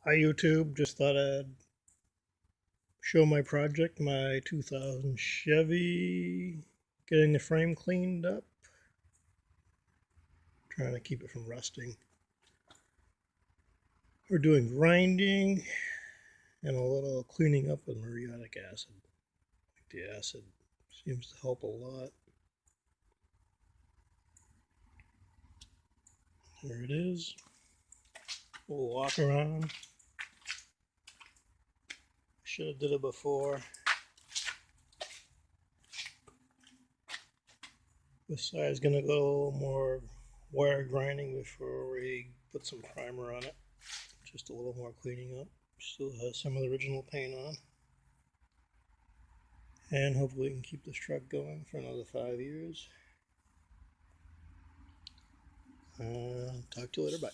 Hi YouTube, just thought I'd show my project, my 2000 Chevy, getting the frame cleaned up, trying to keep it from rusting. We're doing grinding and a little cleaning up with muriatic acid. The acid seems to help a lot. There it is. We'll walk around. Should have did it before. This side's gonna go a little more wire grinding before we put some primer on it. Just a little more cleaning up. Still has some of the original paint on. And hopefully we can keep this truck going for another 5 years. Talk to you later. Bye.